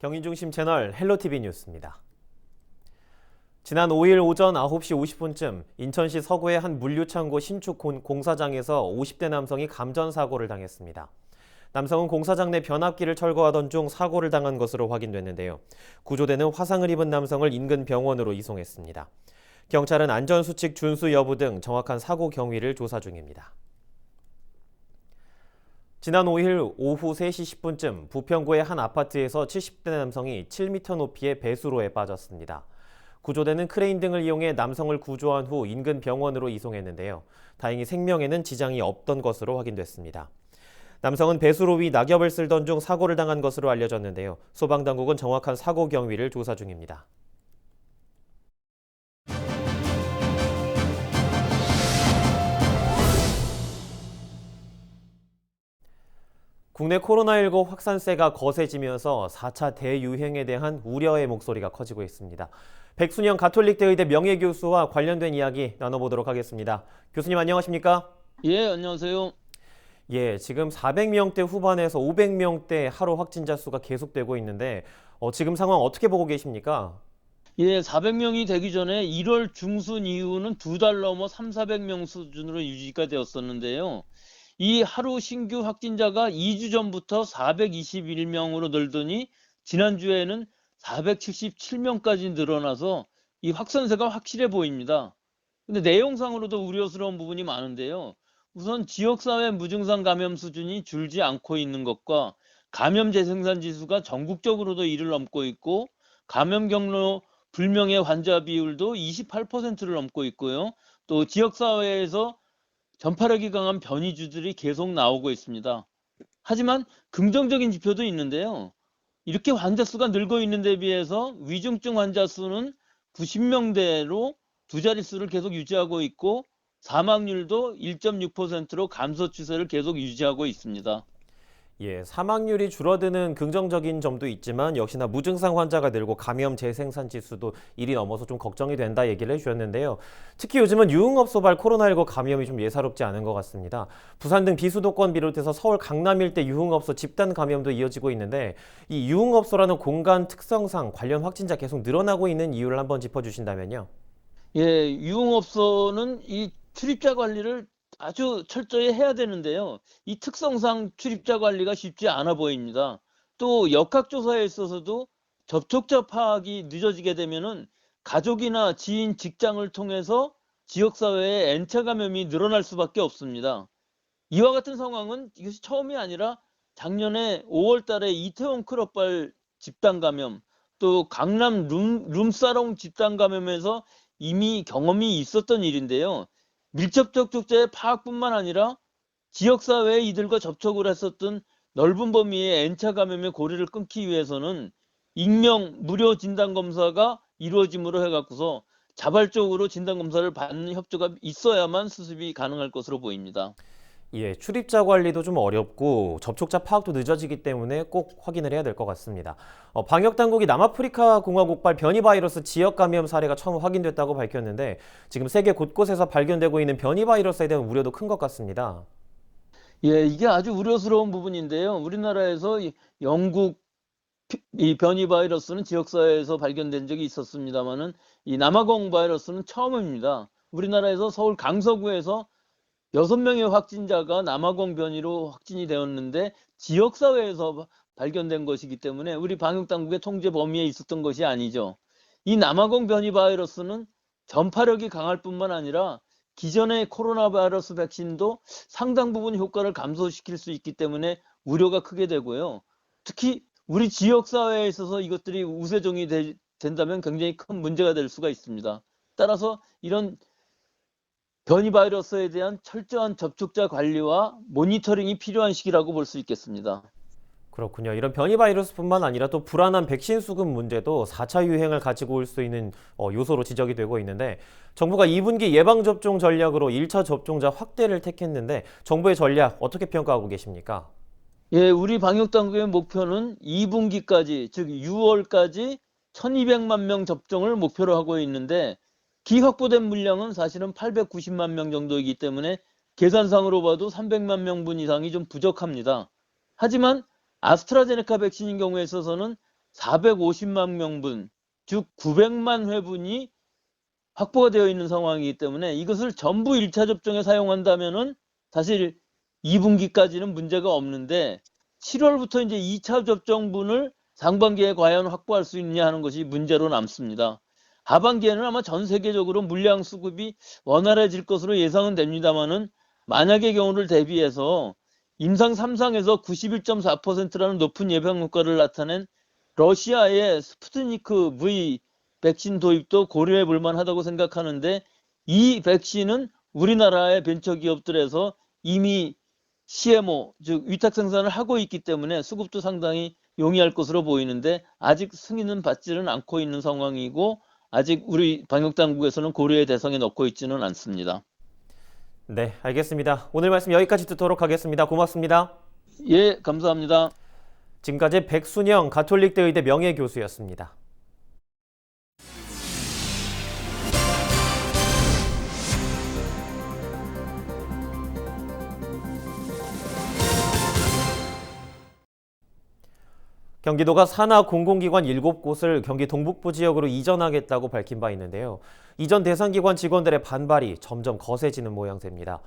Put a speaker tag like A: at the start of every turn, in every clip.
A: 경인중심 채널 헬로티비 뉴스입니다. 지난 5일 오전 9시 50분쯤 인천시 서구의 한 물류창고 신축 공사장에서 50대 남성이 감전사고를 당했습니다. 남성은 공사장 내 변압기를 철거하던 중 사고를 당한 것으로 확인됐는데요. 구조대는 화상을 입은 남성을 인근 병원으로 이송했습니다. 경찰은 안전수칙 준수 여부 등 정확한 사고 경위를 조사 중입니다. 지난 5일 오후 3시 10분쯤 부평구의 한 아파트에서 70대 남성이 7m 높이의 배수로에 빠졌습니다. 구조대는 크레인 등을 이용해 남성을 구조한 후 인근 병원으로 이송했는데요. 다행히 생명에는 지장이 없던 것으로 확인됐습니다. 남성은 배수로 위 낙엽을 쓸던 중 사고를 당한 것으로 알려졌는데요. 소방당국은 정확한 사고 경위를 조사 중입니다. 국내 코로나19 확산세가 거세지면서 4차 대유행에 대한 우려의 목소리가 커지고 있습니다. 백순영 가톨릭대 의대 명예교수와 관련된 이야기 나눠보도록 하겠습니다. 교수님 안녕하십니까?
B: 예, 안녕하세요.
A: 지금 400명대 후반에서 500명대 하루 확진자 수가 계속되고 있는데 지금 상황 어떻게 보고 계십니까?
B: 예, 400명이 되기 전에 1월 중순 이후는 2달 넘어 300~400명 수준으로 유지가 되었었는데요. 이 하루 신규 확진자가 2주 전부터 421명으로 늘더니 지난주에는 477명까지 늘어나서 이 확산세가 확실해 보입니다. 근데 내용상으로도 우려스러운 부분이 많은데요. 우선 지역사회 무증상 감염 수준이 줄지 않고 있는 것과 감염 재생산 지수가 전국적으로도 1을 넘고 있고 감염 경로 불명의 환자 비율도 28%를 넘고 있고요. 또 지역사회에서 전파력이 강한 변이주들이 계속 나오고 있습니다. 하지만 긍정적인 지표도 있는데요. 이렇게 환자 수가 늘고 있는 데 비해서 위중증 환자 수는 90명대로 두 자릿수를 계속 유지하고 있고 사망률도 1.6%로 감소 추세를 계속 유지하고 있습니다.
A: 사망률이 줄어드는 긍정적인 점도 있지만 역시나 무증상 환자가 늘고 감염 재생산 지수도 1이 넘어서 좀 걱정이 된다 얘기를 해주셨는데요. 특히 요즘은 유흥업소발 코로나19 감염이 좀 예사롭지 않은 것 같습니다. 부산 등 비수도권 비롯해서 서울 강남 일대 유흥업소 집단 감염도 이어지고 있는데 이 유흥업소라는 공간 특성상 관련 확진자 계속 늘어나고 있는 이유를 한번 짚어주신다면요.
B: 예, 유흥업소는 이 출입자 관리를 아주 철저히 해야 되는데요. 이 특성상 출입자 관리가 쉽지 않아 보입니다. 또 역학조사에 있어서도 접촉자 파악이 늦어지게 되면은 가족이나 지인, 직장을 통해서 지역사회에 N차 감염이 늘어날 수밖에 없습니다. 이와 같은 상황은 이것이 처음이 아니라 작년에 5월 달에 이태원 클럽발 집단 감염, 또 강남 룸사롱 집단 감염에서 이미 경험이 있었던 일인데요. 밀접 접촉자의 파악뿐만 아니라 지역사회에 이들과 접촉을 했었던 넓은 범위의 N차 감염의 고리를 끊기 위해서는 익명 무료 진단검사가 이루어짐으로 해갖고서 자발적으로 진단검사를 받는 협조가 있어야만 수습이 가능할 것으로 보입니다.
A: 출입자 관리도 좀 어렵고 접촉자 파악도 늦어지기 때문에 꼭 확인을 해야 될 것 같습니다. 방역 당국이 남아프리카 공화국발 변이 바이러스 지역 감염 사례가 처음 확인됐다고 밝혔는데 지금 세계 곳곳에서 발견되고 있는 변이 바이러스에 대한 우려도 큰 것 같습니다.
B: 예, 이게 아주 우려스러운 부분인데요. 우리나라에서 영국 이 변이 바이러스는 지역사회에서 발견된 적이 있었습니다만은 이 남아공 바이러스는 처음입니다. 우리나라에서 서울 강서구에서 6명의 확진자가 남아공 변이로 확진이 되었는데 지역사회에서 발견된 것이기 때문에 우리 방역당국의 통제 범위에 있었던 것이 아니죠. 이 남아공 변이 바이러스는 전파력이 강할 뿐만 아니라 기존의 코로나 바이러스 백신도 상당 부분 효과를 감소시킬 수 있기 때문에 우려가 크게 되고요. 특히 우리 지역사회에 있어서 이것들이 우세종이 된다면 굉장히 큰 문제가 될 수가 있습니다. 따라서 이런 변이 바이러스에 대한 철저한 접촉자 관리와 모니터링이 필요한 시기라고 볼 수 있겠습니다.
A: 그렇군요. 이런 변이 바이러스뿐만 아니라 또 불안한 백신 수급 문제도 4차 유행을 가지고 올 수 있는 요소로 지적이 되고 있는데 정부가 2분기 예방접종 전략으로 1차 접종자 확대를 택했는데 정부의 전략 어떻게 평가하고 계십니까?
B: 예, 우리 방역당국의 목표는 2분기까지, 즉 6월까지 1200만 명 접종을 목표로 하고 있는데 기확보된 물량은 사실은 890만 명 정도이기 때문에 계산상으로 봐도 300만 명분 이상이 좀 부족합니다. 하지만 아스트라제네카 백신인 경우에 있어서는 450만 명분, 즉 900만 회분이 확보가 되어 있는 상황이기 때문에 이것을 전부 1차 접종에 사용한다면은 사실 2분기까지는 문제가 없는데 7월부터 이제 2차 접종분을 상반기에 과연 확보할 수 있느냐 하는 것이 문제로 남습니다. 하반기에는 아마 전 세계적으로 물량 수급이 원활해질 것으로 예상은 됩니다만은 만약의 경우를 대비해서 임상 3상에서 91.4%라는 높은 예방 효과를 나타낸 러시아의 스푸트니크 V 백신 도입도 고려해 볼 만하다고 생각하는데 이 백신은 우리나라의 벤처기업들에서 이미 CMO, 즉 위탁 생산을 하고 있기 때문에 수급도 상당히 용이할 것으로 보이는데 아직 승인은 받지는 않고 있는 상황이고 아직 우리 방역당국에서는 고려의 대상에 넣고 있지는 않습니다.
A: 네, 알겠습니다. 오늘 말씀 여기까지 듣도록 하겠습니다. 고맙습니다.
B: 예, 감사합니다.
A: 지금까지 백순영 가톨릭대 의대 명예교수였습니다. 경기도가 산하 공공기관 7곳을 경기 동북부 지역으로 이전하겠다고 밝힌 바 있는데요. 이전 대상 기관 직원들의 반발이 점점 거세지는 모양새입니다.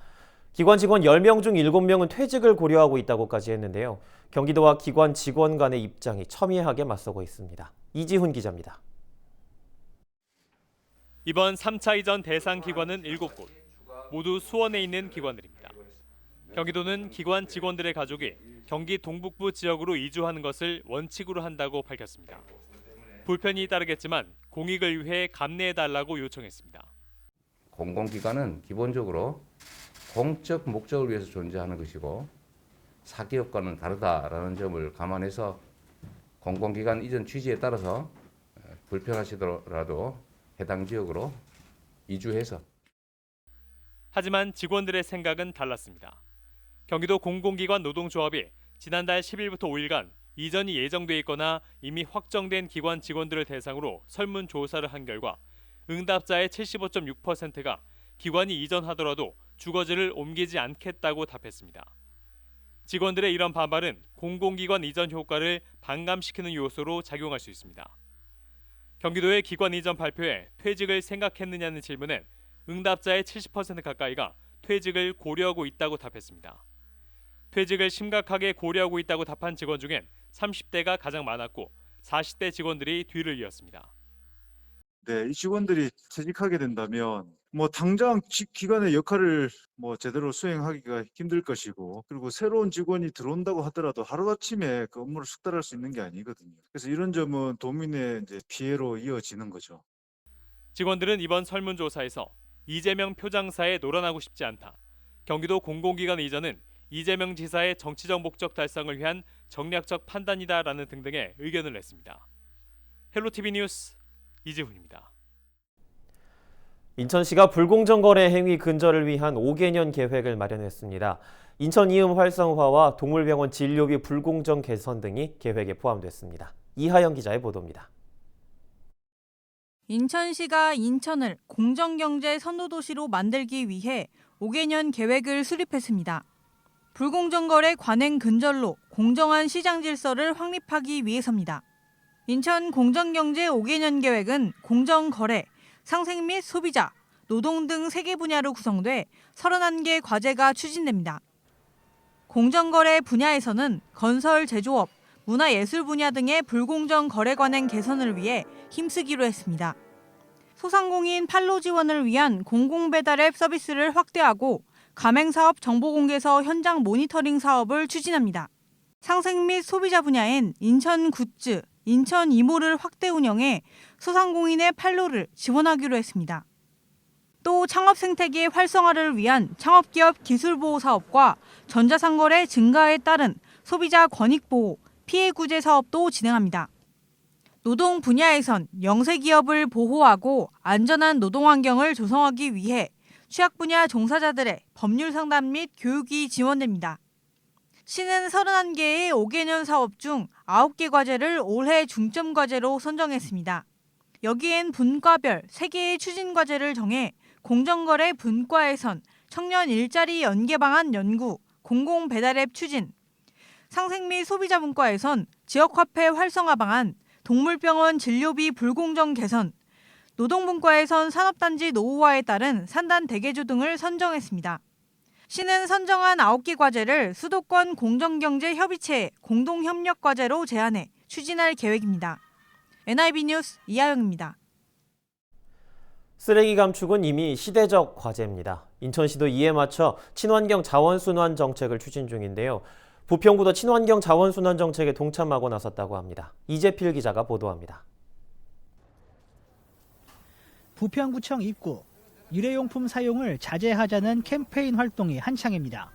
A: 기관 직원 10명 중 7명은 퇴직을 고려하고 있다고까지 했는데요. 경기도와 기관 직원 간의 입장이 첨예하게 맞서고 있습니다. 이지훈 기자입니다.
C: 이번 3차 이전 대상 기관은 7곳, 모두 수원에 있는 기관들입니다. 경기도는 기관 직원들의 가족이 경기 동북부 지역으로 이주하는 것을 원칙으로 한다고 밝혔습니다. 불편이 따르겠지만 공익을 위해 감내해달라고 요청했습니다.
D: 공공기관은 기본적으로 공적 목적을 위해서 존재하는 것이고 사기업과는 다르다라는 점을 감안해서 공공기관 이전 취지에 따라서 불편하시더라도 해당 지역으로 이주해서.
C: 하지만 직원들의 생각은 달랐습니다. 경기도 공공기관 노동조합이 지난달 10일부터 5일간 이전이 예정돼 있거나 이미 확정된 기관 직원들을 대상으로 설문조사를 한 결과 응답자의 75.6%가 기관이 이전하더라도 주거지를 옮기지 않겠다고 답했습니다. 직원들의 이런 반발은 공공기관 이전 효과를 반감시키는 요소로 작용할 수 있습니다. 경기도의 기관 이전 발표에 퇴직을 생각했느냐는 질문에 응답자의 70% 가까이가 퇴직을 고려하고 있다고 답했습니다. 퇴직을 심각하게 고려하고 있다고 답한 직원 중엔 30대가 가장 많았고 40대 직원들이 뒤를 이었습니다.
E: 네, 이 직원들이 퇴직하게 된다면 당장 기관의 역할을 제대로 수행하기가 힘들 것이고, 그리고 새로운 직원이 들어온다고 하더라도 하루아침에 그 업무를 숙달할 수 있는 게 아니거든요. 그래서 이런 점은 도민의 이제 피해로 이어지는 거죠.
C: 직원들은 이번 설문조사에서 이재명 표장사에 놀아나고 싶지 않다. 경기도 공공기관 이전은 이재명 지사의 정치적 목적 달성을 위한 전략적 판단이다라는 등등의 의견을 냈습니다. 헬로티비 뉴스 이지훈입니다.
A: 인천시가 불공정 거래 행위 근절을 위한 5개년 계획을 마련했습니다. 인천 이음 활성화와 동물병원 진료비 불공정 개선 등이 계획에 포함됐습니다. 이하영 기자의 보도입니다.
F: 인천시가 인천을 공정경제 선도도시로 만들기 위해 5개년 계획을 수립했습니다. 불공정 거래 관행 근절로 공정한 시장 질서를 확립하기 위해서입니다. 인천 공정경제 5개년 계획은 공정거래, 상생 및 소비자, 노동 등 3개 분야로 구성돼 31개 과제가 추진됩니다. 공정거래 분야에서는 건설, 제조업, 문화예술 분야 등의 불공정 거래 관행 개선을 위해 힘쓰기로 했습니다. 소상공인 판로 지원을 위한 공공배달앱 서비스를 확대하고 가맹사업 정보공개서 현장 모니터링 사업을 추진합니다. 상생 및 소비자 분야엔 인천 굿즈, 인천 이모를 확대 운영해 소상공인의 판로를 지원하기로 했습니다. 또 창업 생태계 활성화를 위한 창업기업 기술보호 사업과 전자상거래 증가에 따른 소비자 권익보호, 피해구제 사업도 진행합니다. 노동 분야에선 영세기업을 보호하고 안전한 노동환경을 조성하기 위해 취약 분야 종사자들의 법률 상담 및 교육이 지원됩니다. 시는 31개의 5개년 사업 중 9개 과제를 올해 중점 과제로 선정했습니다. 여기엔 분과별 3개의 추진 과제를 정해 공정거래 분과에선 청년 일자리 연계 방안 연구, 공공배달앱 추진, 상생 및 소비자 분과에선 지역화폐 활성화 방안, 동물병원 진료비 불공정 개선, 노동분과에선 산업단지 노후화에 따른 산단 대개조 등을 선정했습니다. 시는 선정한 9개 과제를 수도권 공정경제협의체 공동협력과제로 제안해 추진할 계획입니다. NIB 뉴스 이하영입니다.
A: 쓰레기 감축은 이미 시대적 과제입니다. 인천시도 이에 맞춰 친환경 자원순환 정책을 추진 중인데요. 부평구도 친환경 자원순환 정책에 동참하고 나섰다고 합니다. 이재필 기자가 보도합니다.
G: 부평구청 입구, 일회용품 사용을 자제하자는 캠페인 활동이 한창입니다.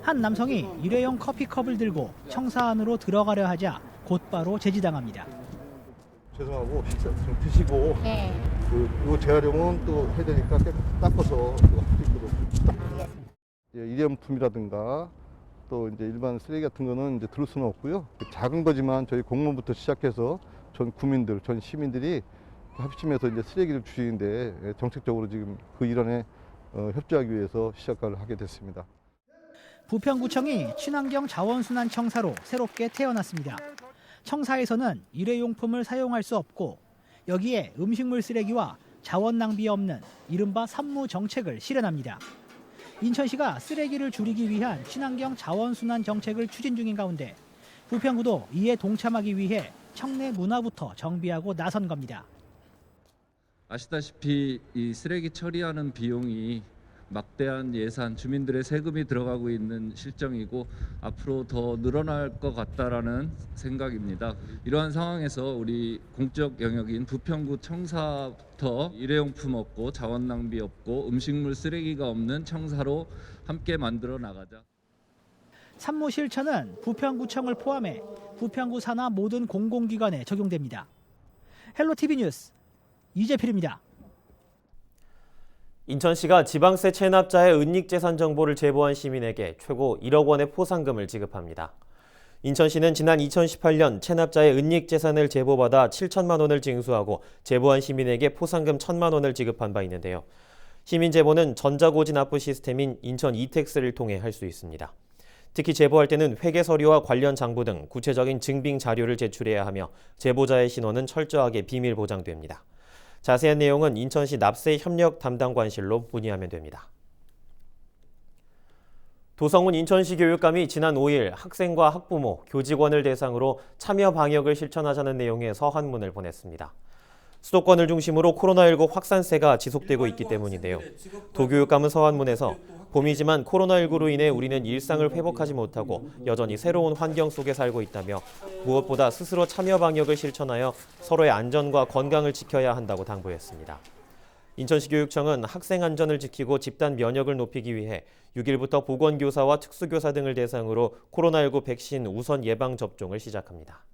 G: 한 남성이 일회용 커피컵을 들고 청사 안으로 들어가려 하자 곧바로 제지당합니다.
H: 죄송하고 식사 좀 드시고
I: 네.
H: 이거 재활용은 또 해야 되니까 깨끗이 닦아서 할 수 있도록. 일회용품이라든가 또 이제 일반 쓰레기 같은 거는 이제 들을 수는 없고요. 작은 거지만 저희 공무원부터 시작해서 전 구민들, 전 시민들이 합심해서 이제 쓰레기를 줄이는데 정책적으로 지금 그 일환에 협조하기 위해서 시작을 하게 됐습니다.
G: 부평구청이 친환경 자원순환 청사로 새롭게 태어났습니다. 청사에서는 일회용품을 사용할 수 없고 여기에 음식물 쓰레기와 자원 낭비 없는 이른바 산무 정책을 실현합니다. 인천시가 쓰레기를 줄이기 위한 친환경 자원순환 정책을 추진 중인 가운데 부평구도 이에 동참하기 위해 청내 문화부터 정비하고 나선 겁니다.
J: 아시다시피 이 쓰레기 처리하는 비용이 막대한 예산, 주민들의 세금이 들어가고 있는 실정이고 앞으로 더 늘어날 것 같다라는 생각입니다. 이러한 상황에서 우리 공적 영역인 부평구 청사부터 일회용품 없고 자원 낭비 없고 음식물 쓰레기가 없는 청사로 함께 만들어 나가자.
G: 산무 실천은 부평구청을 포함해 부평구 산하 모든 공공기관에 적용됩니다. 헬로티비 뉴스 이재필입니다.
A: 인천시가 지방세 체납자의 은닉재산 정보를 제보한 시민에게 최고 1억 원의 포상금을 지급합니다. 인천시는 지난 2018년 체납자의 은닉재산을 제보받아 7천만 원을 징수하고 제보한 시민에게 포상금 1천만 원을 지급한 바 있는데요. 시민 제보는 전자고지 납부 시스템인 인천 이택스를 통해 할 수 있습니다. 특히 제보할 때는 회계 서류와 관련 장부 등 구체적인 증빙 자료를 제출해야 하며 제보자의 신원은 철저하게 비밀 보장됩니다. 자세한 내용은 인천시 납세 협력 담당관실로 문의하면 됩니다. 도성훈 인천시 교육감이 지난 5일 학생과 학부모, 교직원을 대상으로 참여 방역을 실천하자는 내용의 서한문을 보냈습니다. 수도권을 중심으로 코로나19 확산세가 지속되고 있기 때문인데요. 도 교육감은 서한문에서 봄이지만 코로나19로 인해 우리는 일상을 회복하지 못하고 여전히 새로운 환경 속에 살고 있다며 무엇보다 스스로 참여 방역을 실천하여 서로의 안전과 건강을 지켜야 한다고 당부했습니다. 인천시 교육청은 학생 안전을 지키고 집단 면역을 높이기 위해 6일부터 보건교사와 특수교사 등을 대상으로 코로나19 백신 우선 예방 접종을 시작합니다.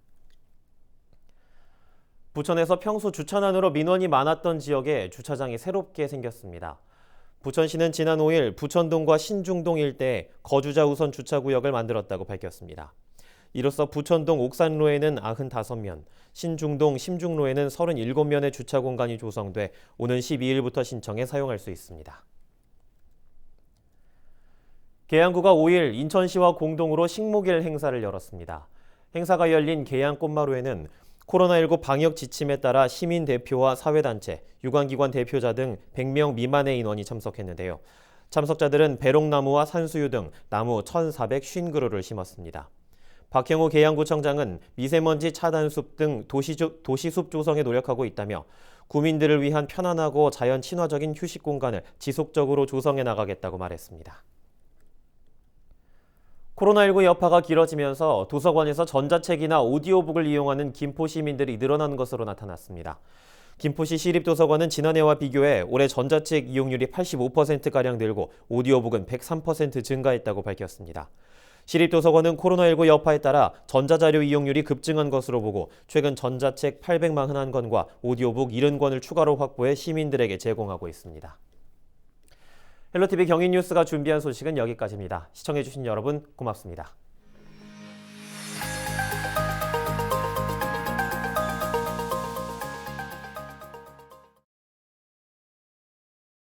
A: 부천에서 평소 주차난으로 민원이 많았던 지역에 주차장이 새롭게 생겼습니다. 부천시는 지난 5일 부천동과 신중동 일대에 거주자 우선 주차구역을 만들었다고 밝혔습니다. 이로써 부천동 옥산로에는 95면, 신중동 심중로에는 37면의 주차 공간이 조성돼 오는 12일부터 신청해 사용할 수 있습니다. 계양구가 5일 인천시와 공동으로 식목일 행사를 열었습니다. 행사가 열린 계양 꽃마루에는 코로나19 방역 지침에 따라 시민 대표와 사회단체, 유관기관 대표자 등 100명 미만의 인원이 참석했는데요. 참석자들은 배롱나무와 산수유 등 나무 1,450그루를 심었습니다. 박형우 계양구청장은 미세먼지 차단숲 등 도시숲 조성에 노력하고 있다며 구민들을 위한 편안하고 자연 친화적인 휴식 공간을 지속적으로 조성해 나가겠다고 말했습니다. 코로나19 여파가 길어지면서 도서관에서 전자책이나 오디오북을 이용하는 김포 시민들이 늘어난 것으로 나타났습니다. 김포시 시립도서관은 지난해와 비교해 올해 전자책 이용률이 85%가량 늘고 오디오북은 103% 증가했다고 밝혔습니다. 시립도서관은 코로나19 여파에 따라 전자자료 이용률이 급증한 것으로 보고 최근 전자책 841권과 오디오북 70권을 추가로 확보해 시민들에게 제공하고 있습니다. 헬로티비 경인뉴스가 준비한 소식은 여기까지입니다. 시청해주신 여러분 고맙습니다.